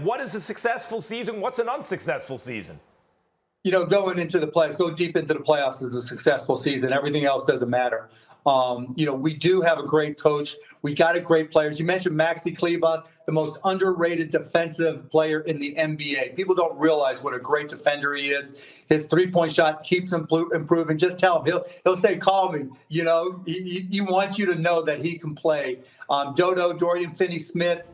what is a successful season? What's an unsuccessful season? Going into the playoffs, go deep into the playoffs is a successful season. Everything else doesn't matter. We do have a great coach. We got a great players. You mentioned Maxi Kleber, the most underrated defensive player in the NBA. People don't realize what a great defender he is. His three-point shot keeps improving. Just tell him. He'll say, call me. He wants you to know that he can play. Dorian Finney-Smith.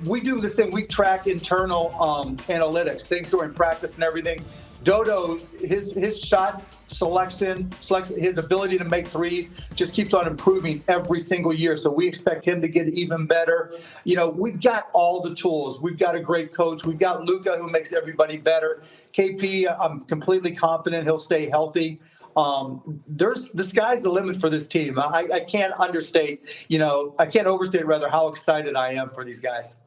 We do this thing. We track internal analytics, things during practice and everything. Dodo, his shots selection, his ability to make threes just keeps on improving every single year. So we expect him to get even better. We've got all the tools. We've got a great coach. We've got Luka, who makes everybody better. KP, I'm completely confident he'll stay healthy. The sky's the limit for this team. I can't overstate rather how excited I am for these guys.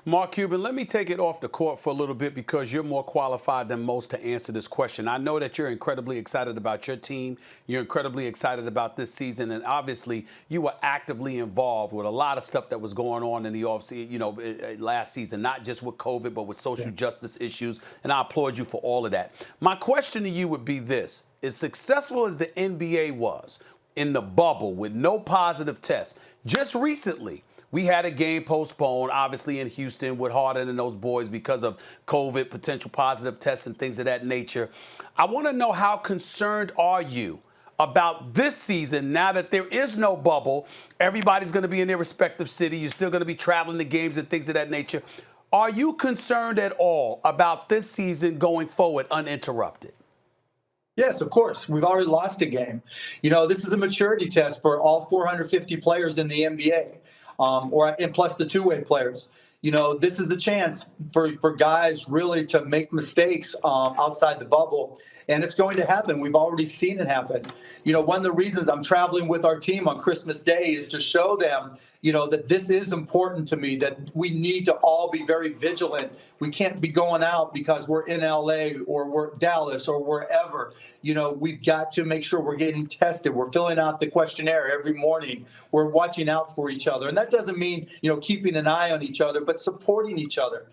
Mark Cuban, let me take it off the court for a little bit because you're more qualified than most to answer this question. I know that you're incredibly excited about your team. You're incredibly excited about this season. And obviously, you were actively involved with a lot of stuff that was going on in the offseason, last season, not just with COVID, but with social justice issues. And I applaud you for all of that. My question to you would be this. As successful as the NBA was in the bubble with no positive tests, just recently, we had a game postponed, obviously, in Houston with Harden and those boys because of COVID, potential positive tests and things of that nature. I want to know, how concerned are you about this season now that there is no bubble? Everybody's going to be in their respective city. You're still going to be traveling to games and things of that nature. Are you concerned at all about this season going forward uninterrupted? Yes, of course. We've already lost a game. This is a maturity test for all 450 players in the NBA. And plus the two-way players. This is the chance for guys really to make mistakes outside the bubble, and it's going to happen. We've already seen it happen. One of the reasons I'm traveling with our team on Christmas Day is to show them, that this is important to me, that we need to all be very vigilant. We can't be going out because we're in LA or we're Dallas or wherever. We've got to make sure we're getting tested. We're filling out the questionnaire every morning. We're watching out for each other. And that doesn't mean, keeping an eye on each other, but supporting each other.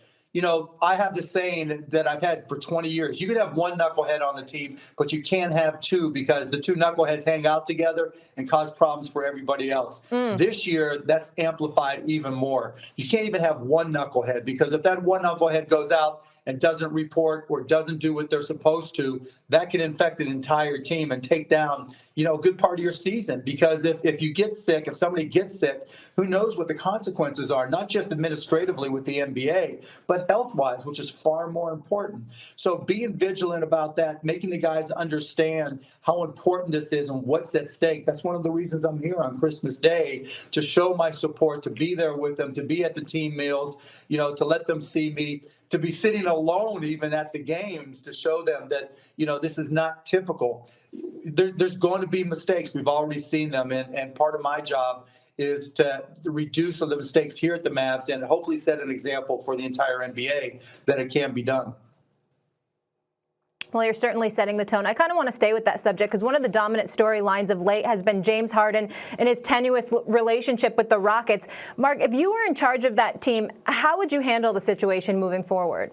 I have this saying that I've had for 20 years. You can have one knucklehead on the team, but you can't have two, because the two knuckleheads hang out together and cause problems for everybody else. This year, that's amplified even more. You can't even have one knucklehead, because if that one knucklehead goes out and doesn't report or doesn't do what they're supposed to, that can infect an entire team and take down, a good part of your season. Because if you get sick, if somebody gets sick, who knows what the consequences are, not just administratively with the NBA, but health-wise, which is far more important. So being vigilant about that, making the guys understand how important this is and what's at stake. That's one of the reasons I'm here on Christmas Day, to show my support, to be there with them, to be at the team meals, to let them see me, to be sitting alone even at the games, to show them that, this is not typical. There's going to be mistakes. We've already seen them. And part of my job is to reduce the mistakes here at the Mavs and hopefully set an example for the entire NBA that it can be done. Well, you're certainly setting the tone. I kind of want to stay with that subject because one of the dominant storylines of late has been James Harden and his tenuous relationship with the Rockets. Mark, if you were in charge of that team, how would you handle the situation moving forward?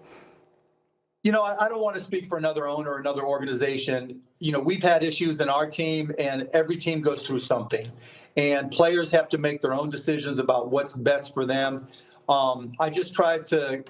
I don't want to speak for another owner or another organization. We've had issues in our team, and every team goes through something. And players have to make their own decisions about what's best for them. I just try to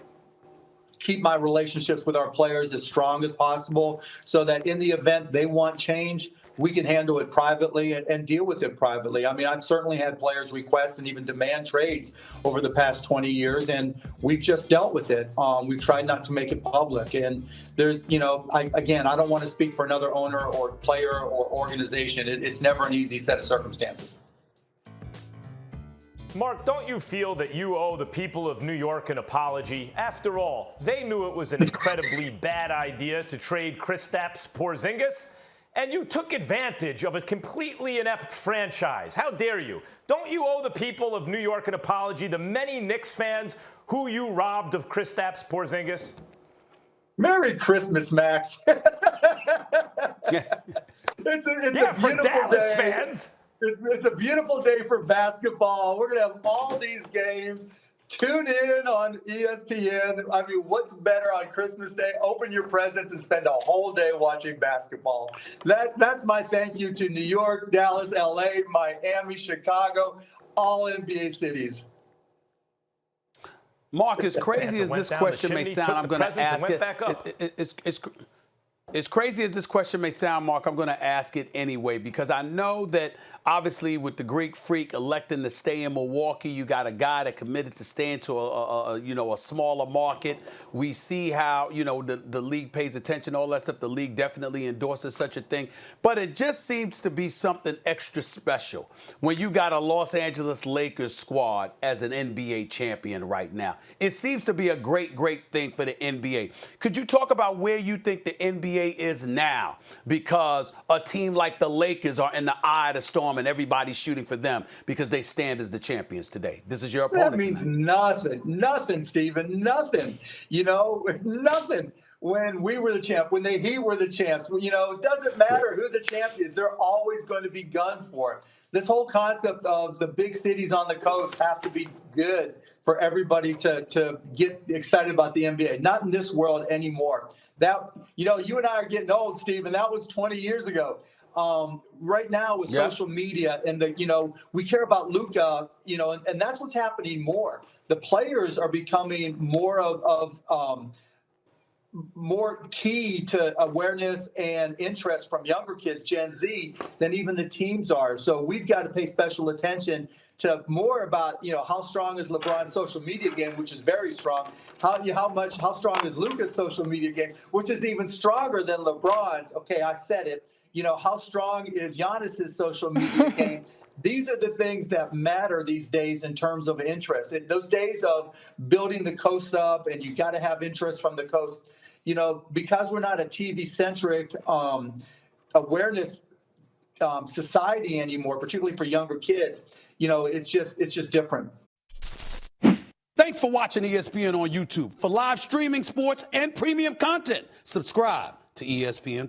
keep my relationships with our players as strong as possible so that in the event they want change, we can handle it privately and deal with it privately. I mean, I've certainly had players request and even demand trades over the past 20 years, and we've just dealt with it. We've tried not to make it public. And there's, I don't want to speak for another owner or player or organization. It's never an easy set of circumstances. Mark, don't you feel that you owe the people of New York an apology? After all, they knew it was an incredibly bad idea to trade Kristaps Porzingis, and you took advantage of a completely inept franchise. How dare you? Don't you owe the people of New York an apology, the many Knicks fans who you robbed of Kristaps Porzingis? Merry Christmas, Max. It's a beautiful Dallas day. Fans. It's a beautiful day for basketball. We're going to have all these games. Tune in on ESPN. I mean, what's better on Christmas Day? Open your presents and spend a whole day watching basketball. That's my thank you to New York, Dallas, LA, Miami, Chicago, all NBA cities. Mark, as crazy as this question may sound, I'm going to ask it. As crazy as this question may sound, Mark, I'm going to ask it anyway, because I know that obviously with the Greek Freak electing to stay in Milwaukee, you got a guy that committed to stay into a smaller market. We see how, the league pays attention, all that stuff. The league definitely endorses such a thing. But it just seems to be something extra special when you got a Los Angeles Lakers squad as an NBA champion right now. It seems to be a great, great thing for the NBA. Could you talk about where you think the NBA is now, because a team like the Lakers are in the eye of the storm and everybody's shooting for them because they stand as the champions today? This is your opponent. That means nothing, Stephen, nothing. Nothing. When we were the champ, when he were the champs, it doesn't matter who the champ is. They're always going to be gunned for. This whole concept of the big cities on the coast have to be good for everybody to get excited about the NBA. Not in this world anymore. That, you and I are getting old, Stephen. That was 20 years ago. Right now with social media and we care about Luka, and that's what's happening more. The players are becoming more more key to awareness and interest from younger kids, Gen Z, than even the teams are. So we've got to pay special attention to more about, how strong is LeBron's social media game, which is very strong. How strong is Luka's social media game, which is even stronger than LeBron's. Okay, I said it. How strong is Giannis's social media game? These are the things that matter these days in terms of interest. Those days of building the coast up and you got to have interest from the coast, because we're not a TV-centric awareness society anymore, particularly for younger kids, it's just different. Thanks for watching ESPN on YouTube. For live streaming, sports, and premium content, subscribe to ESPN+.